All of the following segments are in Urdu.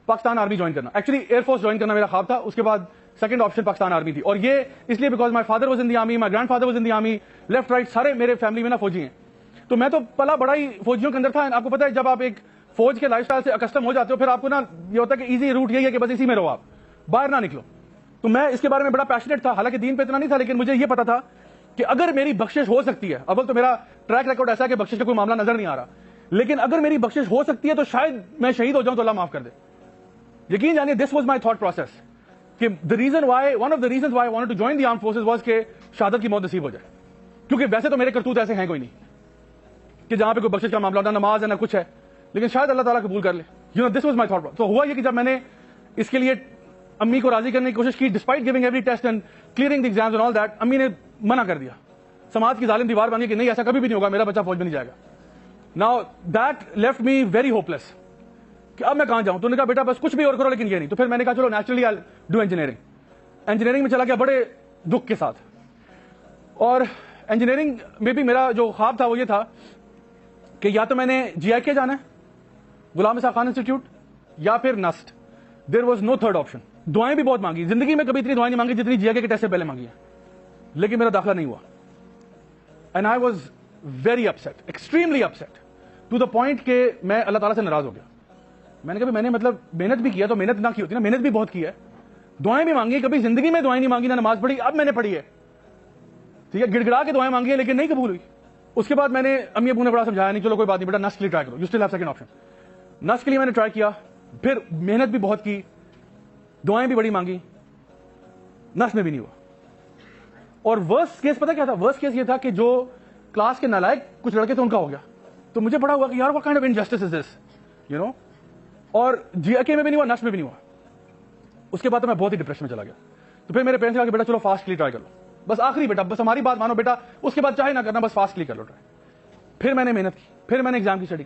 پاکستان آرمی جوائن کرنا. ایکچولی ایئر فورس جوائن کرنا میرا خواب تھا, اس کے بعد سیکنڈ آپشن پاکستان آرمی تھی. اور یہ اس لیے because my father was in the army, my grand father was in the army, left right سارے میرے فیملی میں نا فوجی ہیں. تو میں تو پلا بڑا ہی فوجیوں کے اندر تھا. آپ کو پتا ہے جب آپ ایک فوج کے لائف اسٹائل سے اکسٹم ہو جاتے ہو, پھر آپ کو نا یہ ہوتا ہے کہ ایزی روٹ یہی ہے کہ بس اسی میں رہو, آپ باہر نہ نکلو. تو میں اس کے بارے میں بڑا پیشنیٹ تھا, حالانکہ دین پہ اتنا نہیں تھا, لیکن مجھے یہ پتا تھا کہ اگر میری بخشش ہو سکتی ہے, اول تو میرا ٹریک ریکارڈ ایسا ہے کہ بخشش کا کوئی معاملہ نظر نہیں آ رہا, لیکن اگر میری بخشش ہو سکتی ہے تو شاید میں شہید ہو جاؤں تو اللہ معاف کر دے. یقین جانیے this was my thought process کہ one of the reasons why I wanted to join the armed forces was کہ شہادت کی موت نصیب ہو جائے. کیونکہ ویسے تو میرے کرتوت ایسے ہیں کوئی نہیں کہ جہاں پہ کوئی بخشش کا معاملہ ہوتا, نماز ہے نہ کچھ ہے, لیکن شاید اللہ تعالیٰ قبول کر لے. دس واز مائی تھاٹ. تو ہوا یہ کہ جب میں نے اس کے لیے امی کو راضی کرنے کی کوشش کی, despite giving every test and clearing the exams and all that, امی نے منع کر دیا. سماج کی ظالم دیوار بنی کہ نہیں ایسا کبھی بھی نہیں ہوگا, میرا بچہ فوج میں نہیں جائے گا. Now that left me very hopeless کہ اب میں کہاں جاؤں. تو نے کہا بیٹا بس کچھ بھی اور کرو لیکن یہ نہیں. تو پھر میں نے کہا چلو naturally I do engineering. Engineering میں چلا گیا بڑے دکھ کے ساتھ. اور انجینئرنگ میں بھی میرا جو خواب تھا وہ یہ تھا کہ یا تو میں نے جی آئی کے جانا ہے, غلام رسا خان انسٹیٹیوٹ, یا پھر NUST. There was no third option. دعائیں بھی بہت مانگی, زندگی میں کبھی اتنی دعائیں نہیں مانگی جتنی جی آئی کے ٹیسٹ سے پہلے مانگی ہیں, لیکن میرا داخلہ نہیں ہوا. And I was very upset, extremely upset, to the point کہ میں اللہ تعالیٰ سے ناراض ہو گیا. میں نے کہا میں نے مطلب محنت بھی کیا, تو محنت نہ کی ہوتی نا, محنت بھی بہت کی ہے, دعائیں بھی مانگی, کبھی زندگی میں دعائیں نہیں مانگی, نہ نماز پڑھی, اب میں نے پڑھی ہے, ٹھیک ہے, گڑ گڑا کے دعائیں مانگی ہیں لیکن نہیں قبول ہوئی. اس کے بعد میں نے امی ابو نے بڑا سمجھایا, نہیں چلو کوئی بات نہیں بیٹا نسٹ کے لیے ٹرائی کرو, you still have second option. NUST کے لیے میں نے ٹرائی کیا, پھر محنت بھی بہت کی, دعائیں بھی بڑی مانگی, نسٹ میں بھی نہیں ہوا. اور ورسٹ کیس پتہ کیا تھا؟ ورسٹ کیس یہ تھا کہ جو کلاس کے نالائق کچھ لڑکے تھے ان کا ہو گیا. تو مجھے بڑا ہوا کہ یار what kind of injustice is this, you know. اور جی اے کے میں بھی نہیں ہوا, نسٹ میں بھی نہیں ہوا. اس کے بعد تو میں بہت ہی ڈپریشن میں چلا گیا. تو پھر میرے پیرنٹس نے کہا کہ بیٹا چلو فاسٹ کے لیے ٹرائی کر لو, بس آخری بیٹا, بس ہماری بات مانو بیٹا, اس کے بعد چاہے نہ کرنا, بس فاسٹ کے لیے کر لو ٹرائی. پھر میں نے محنت کی, پھر میں نے ایگزام کی اسٹڈی,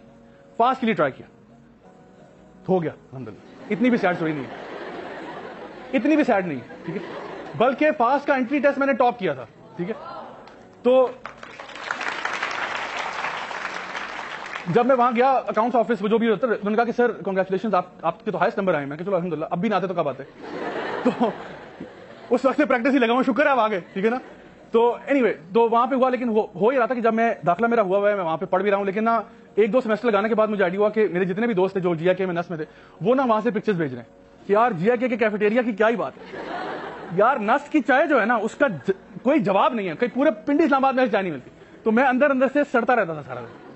فاسٹ کے لیے ٹرائی کیا, ہو گیا الحمدللہ. اتنی بھی سیڈ اسٹوری نہیں ہے, اتنی بھی سیڈ نہیں, ٹھیک ہے, بلکہ فاسٹ کا انٹری ٹیسٹ میں نے ٹاپ کیا تھا, ٹھیک ہے. تو جب میں وہاں گیا اکاؤنٹس آفس جو بھی ہوتا ہے, انہوں نے کہا کہ سر کنگریچولیشن, آپ کے تو ہائیسٹ نمبر آئے. میں کہ چلو الحمدللہ, اب بھی نہ آتے تو کب آتے. تو اس وقت سے پریکٹس ہی لگا ہوں, شکر ہے آپ آگے, ٹھیک ہے نا. تو اینی وے, تو وہاں پہ ہوا, لیکن ہو ہی رہا تھا کہ جب میں داخلہ میرا ہوا ہے, میں وہاں پہ پڑھ بھی رہا ہوں, لیکن نا ایک دو سیمسٹر لگانے کے بعد مجھے آئیڈیا ہوا کہ میرے جتنے بھی دوست تھے جو جی آئی کے میں نس میں تھے, وہ نا وہاں سے پکچرز بھیج رہے ہیں کہ یار جی آئی کے کیفیٹیریا کی کیا ہی بات ہے یار, نس کی چائے جو ہے نا اس کا کوئی جواب نہیں ہے, کہیں پورے پنڈی اسلام آباد میں چائے نہیں ملتی. تو میں اندر سے سڑتا رہتا تھا سارا دن.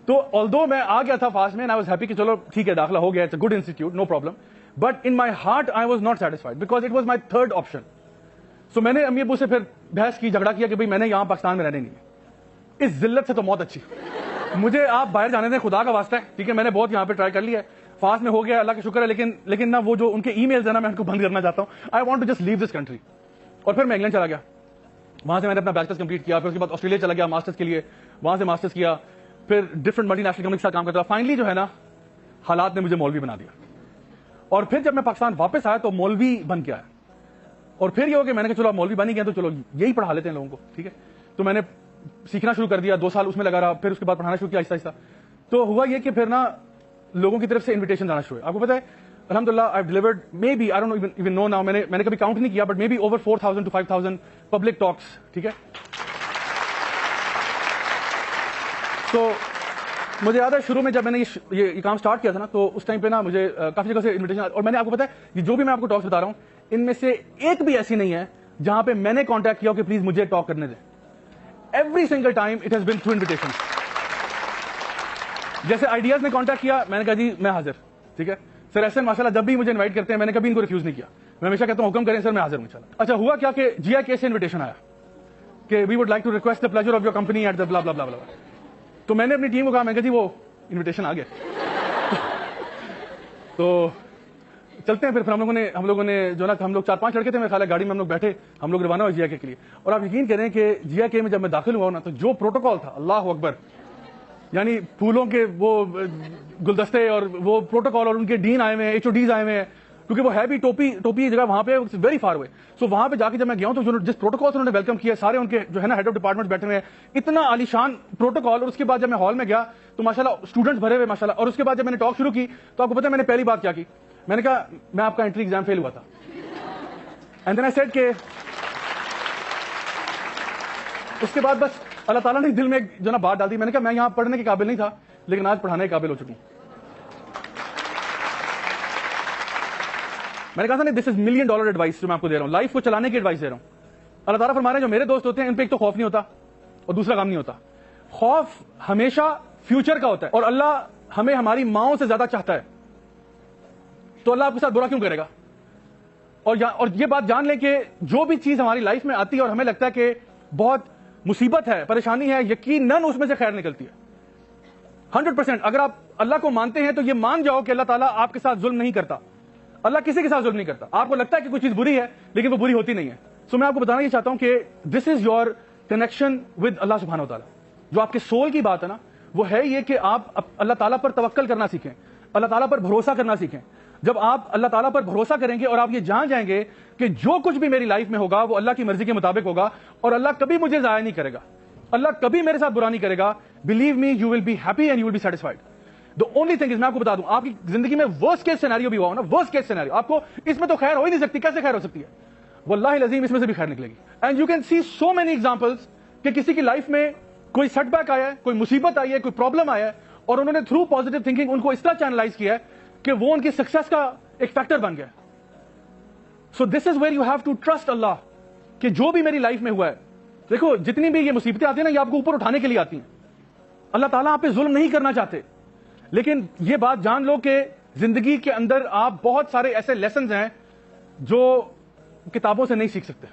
تو آلدو میں آ گیا تھا فاسٹ میں, آئی واز ہیپی کہ چلو ٹھیک ہے داخلہ ہو گیا, it's a good institute, no problem, but in my heart I was not satisfied because it was my third option. So میں نے امی ابو سے پھر بحث کی, جھگڑا کیا کہ بھائی میں نے یہاں پاکستان میں رہنے نہیں ہے, اس ذلت سے تو موت اچھی, مجھے آپ باہر جانے دیں, خدا کا واسطہ ہے, ٹھیک ہے. میں نے بہت یہاں پہ ٹرائی کر لیا ہے, فاسٹ میں ہو گیا, اللہ کا شکر ہے, لیکن نا وہ جو ان کے ای میلز ہیں نا, میں ان کو بند کرنا چاہتا ہوں. I want to just leave this country. اور پھر میں انگلینڈ چلا گیا, وہاں سے میں نے اپنا بیچلرز کمپلیٹ کیا, پھر اس کے بعد آسٹریلیا چلا گیا ماسٹرز کے لیے, وہاں سے ماسٹرز کیا, پھر ڈفرنٹ ملٹی نیشنل کمپنی کے ساتھ کام کرتا. فائنلی جو ہے نا حالات نے مجھے مولوی بنا دیا, اور پھر جب میں پاکستان واپس آیا تو مولوی بن کے آیا. اور پھر یہ ہو کہ میں نے کہا چلو آپ مولوی بنی گئے تو چلو یہی پڑھا لیتے ہیں لوگوں کو, ٹھیک ہے. تو میں نے سیکھنا شروع کر دیا, 2 سال اس میں لگا رہا, پھر اس کے بعد پڑھانا شروع کیا آہستہ آہستہ. تو ہوا یہ کہ پھر نا لوگوں کی طرف سے انویٹیشن آنا شروع ہوئے. آپ کو پتا ہے الحمدللہ I have delivered maybe, I don't even know now, میں نے کبھی کاؤنٹ نہیں کیا, but maybe over 4000 to 5000 public talks, ٹھیک ہے. تو مجھے یاد ہے شروع میں جب میں نے یہ کام سٹارٹ کیا تھا نا, تو اس ٹائم پہ نا مجھے کافی جگہ سے انویٹیشن, اور میں نے آپ کو پتا ہے جو بھی میں آپ کو ٹاکس بتا رہا ہوں ان میں سے ایک بھی ایسی نہیں ہے جہاں پہ میں نے کانٹیکٹ کیا کہ پلیز مجھے ٹاک کرنے دیں. Every single time it has been through invitation. جیسے آئیڈیاز نے کانٹیکٹ کیا, میں نے کہا جی میں حاضر, ٹھیک ہے. سر ایسے ماشاءاللہ جب بھی مجھے انوائٹ کرتے ہیں میں نے کبھی ان کو ریفیوز نہیں کیا, میں ہمیشہ کہتا ہوں حکم کریں سر میں حاضر ہوں انشاءاللہ. اچھا ہوا کیا کہ جی آئی کے سے انویٹیشن آیا کہ we would like to request the pleasure of your company at the blah blah blah بلا. تو میں نے اپنی ٹیم کو کہا, میں کہا جی وہ انویٹیشن آ گیا. تو چلتے ہیں پھر ہم لوگوں نے جو نا, ہم لوگ 4-5 لڑکے تھے میرے خیال ہے, گاڑی میں ہم لوگ بیٹھے, ہم لوگ روانہ ہوئے جی آئی کے لیے. اور آپ یقین کریں کہ جی آئی کے میں جب میں داخل ہوا نا تو جو پروٹوکال تھا, اللہ اکبر, یعنی پھولوں کے وہ گلدستے اور وہ پروٹوکال, اور ان کے ڈین آئے ہوئے ہیں, ایچ او ڈیز آئے ہوئے ہیں, کیونکہ وہ ہے بھی ٹوپی جگہ وہاں پہ ویری فار ہوئے. سو وہاں پہ جا کے جب میں گیا ہوں تو جس پروٹوکال سے انہوں نے ویلکم کیا, سارے ان کے جو ہے نا ہیڈ آف ڈپارٹمنٹ بیٹھے ہوئے ہیں, اتنا عالیشان پروٹوکال. اور اس کے بعد جب میں ہال میں گیا تو ماشاءاللہ اسٹوڈنٹس بھرے ہوئے ماشاءاللہ. اور اس کے بعد جب میں نے ٹاک شروع کی تو آپ کو پتا ہے میں نے پہلی بات کیا کی, میں نے کہا میں آپ کا انٹری ایگزام فیل ہوا تھا. اینڈ دین آئی سیڈ کہ اس کے بعد بس اللہ تعالیٰ نے دل میں جو نا بات ڈال دی. میں نے کہا میں یہاں پڑھنے کے قابل نہیں تھا لیکن آج پڑھانے کے قابل ہو چکا ہوں. میں نے کہا تھا نہیں دس از $1 ملین ایڈوائس جو میں آپ کو دے رہا ہوں, لائف کو چلانے کی ایڈوائس دے رہا ہوں. اللہ تعالیٰ فرما رہے ہیں جو میرے دوست ہوتے ہیں ان پہ ایک تو خوف نہیں ہوتا اور دوسرا کام نہیں ہوتا. خوف ہمیشہ فیوچر کا ہوتا ہے اور اللہ ہمیں ہماری ماؤں سے زیادہ چاہتا ہے, تو اللہ آپ کے ساتھ برا کیوں کرے گا. اور یہ بات جان لیں کہ جو بھی چیز ہماری لائف میں آتی ہے اور ہمیں لگتا ہے کہ بہت مصیبت ہے, پریشانی ہے, یقیناً اس میں سے خیر نکلتی ہے 100%. اگر آپ اللہ کو مانتے ہیں تو یہ مان جاؤ کہ اللہ تعالیٰ آپ کے ساتھ ظلم نہیں کرتا. اللہ کسی کے ساتھ ظلم نہیں کرتا. آپ کو لگتا ہے کہ کوئی چیز بری ہے لیکن وہ بری ہوتی نہیں ہے. سو میں آپ کو بتانا یہ چاہتا ہوں کہ دس از یور کنیکشن ود اللہ سبحانہ و تعالیٰ. جو آپ کے سول کی بات ہے نا وہ ہے یہ کہ آپ اللہ تعالیٰ پر توکل کرنا سیکھیں, اللہ تعالیٰ پر بھروسہ کرنا سیکھیں. جب آپ اللہ تعالیٰ پر بھروسہ کریں گے اور آپ یہ جان جائیں گے کہ جو کچھ بھی میری لائف میں ہوگا وہ اللہ کی مرضی کے مطابق ہوگا اور اللہ کبھی مجھے ضائع نہیں کرے گا, اللہ کبھی میرے ساتھ برا نہیں کرے گا, believe me you will be happy and you will be satisfied. The only thing is میں آپ کو بتا دوں آپ کی زندگی میں ورسٹ کیس سینیریو بھی ہوا نا, ورسٹ کیس سینیریو آپ کو اس میں تو خیر ہو ہی نہیں سکتی, کیسے خیر ہو سکتی ہے؟ واللہ العظیم اس میں سے بھی خیر نکلے گی. And you can see so many examples کہ کسی کی لائف میں کوئی سیٹ بیک آیا ہے, کوئی مصیبت آئی ہے, کوئی پرابلم آیا ہے اور انہوں نے تھرو پازیٹیو تھنکنگ ان کو اس طرح چینلائز کیا ہے کہ وہ ان کی سکسیس کا ایک فیکٹر بن گیا. So this is where you have to trust Allah کہ جو بھی میری لائف میں ہوا ہے, دیکھو جتنی بھی یہ مصیبتیں آتی ہیں نا یہ آپ کو اوپر اٹھانے کے لیے آتی ہیں. اللہ تعالیٰ آپ پہ ظلم نہیں کرنا چاہتے, لیکن یہ بات جان لو کہ زندگی کے اندر آپ بہت سارے ایسے لیسنز ہیں جو کتابوں سے نہیں سیکھ سکتے.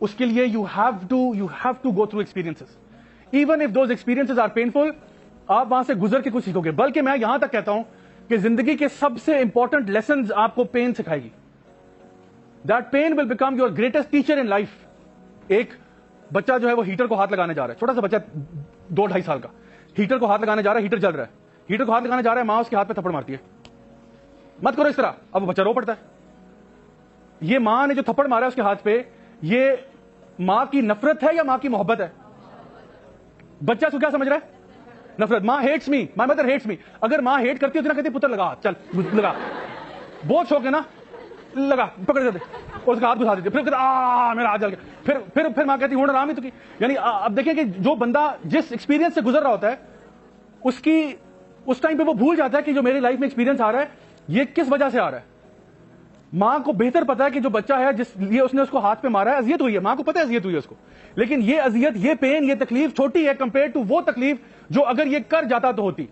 اس کے لیے you have to go through experiences, even if those experiences are painful. آپ وہاں سے گزر کے کچھ سیکھو گے. بلکہ میں یہاں تک کہتا ہوں کہ زندگی کے سب سے امپورٹنٹ لیسنز آپ کو پین سکھائے گی. That pain will become your greatest teacher in life. ایک بچہ جو ہے وہ ہیٹر کو ہاتھ لگانے جا رہا ہے, چھوٹا سا بچہ 2-2.5 سال کا, ہیٹر کو ہاتھ لگانے جا رہا ہے, ہیٹر جل رہا ہے, ہیٹر کو ہاتھ لگانے جا رہا ہے, ماں اس کے ہاتھ پہ تھپڑ مارتی ہے, مت کرو اس طرح. اب وہ بچہ رو پڑتا ہے. یہ ماں نے جو تھپڑ مارا ہے اس کے ہاتھ پہ, یہ ماں کی نفرت ہے یا ماں کی محبت ہے؟ بچہ اس کو کیا سمجھ رہا ہے؟ نفرت. ماں hates me, my mother hates me. اگر ماں ہیٹ کرتی ہوتی نا کہتی پتر لگا, چل لگا, بہت شوق ہے نا, لگا, پکڑ دیتے اور اس کا ہاتھ گھسا دیتے, پھر کہتے میرا ہاتھ جل گیا, پھر ماں کہتی ہوں آرام ہی تو کی. یعنی اب دیکھیں کہ جو بندہ جس ایکسپیرینس سے گزر رہا ہوتا ہے اس ٹائم پہ وہ بھول جاتا ہے کہ جو میری لائف میں ایکسپیرینس آ رہا ہے یہ کس وجہ سے آ رہا ہے. ماں کو بہتر پتا ہے کہ جو بچہ ہے جس لیے اس نے اس کو ہاتھ پہ مارا ہے اذیت ہوئی ہے, ماں کو پتا ہے اذیت ہوئی ہے اس کو, لیکن یہ اذیت, یہ پین, یہ تکلیف چھوٹی ہے کمپیئر ٹو وہ تکلیف جو اگر یہ کر جاتا تو ہوتی.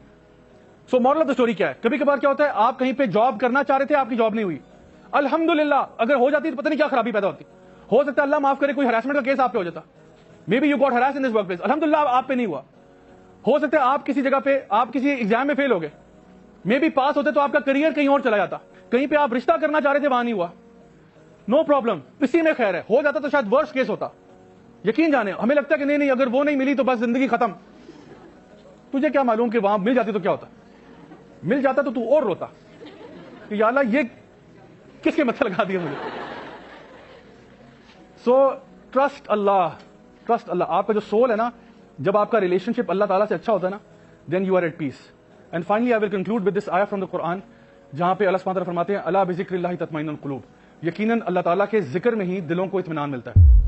سو مورل آف دا اسٹوری کیا ہے؟ کبھی کبھار کیا ہوتا ہے آپ کہیں پہ جاب کرنا چاہ رہے تھے, آپ کی جاب نہیں ہوئی, الحمدللہ. اگر ہو جاتی تو پتہ نہیں کیا خرابی پیدا ہوتی. ہو سکتا ہے اللہ معاف کرے کوئی ہراسمنٹ کا کیس آپ پہ ہو جاتا, maybe you got harass in this workplace, الحمدللہ آپ پہ نہیں ہوا. ہو سکتا ہے آپ کسی جگہ پہ آپ کسی ایگزام میں فیل ہو گئے, مے بی پاس ہوتے تو آپ کا کریئر کہیں اور چلا جاتا, کہیں پہ آپ رشتہ کرنا چاہ رہے تھے وہاں نہیں ہوا, نو پرابلم, اسی میں خیر ہے. ہو جاتا تو شاید ورسٹ کیس ہوتا. یقین جانے ہمیں لگتا ہے کہ نہیں اگر وہ نہیں ملی تو بس زندگی ختم. تجھے کیا معلوم کہ وہاں مل جاتی تو کیا ہوتا, مل جاتا تو اور روتا کہ یا اللہ یہ کس کے متھے لگا دیا مجھے. سو ٹرسٹ اللہ, ٹرسٹ اللہ. آپ کا جو سول ہے نا, جب آپ کا ریلیشن شپ اللہ تعالیٰ سے اچھا ہوتا ہے نا, then you are at peace. And finally I will conclude with this آیا فرام دا قرآن, جہاں پہ اللہ سبحانہ و تعالیٰ فرماتے ہیں الا بذکر اللہ تطمئن القلوب, یقیناً اللہ تعالیٰ کے ذکر میں ہی دلوں کو اطمینان ملتا ہے.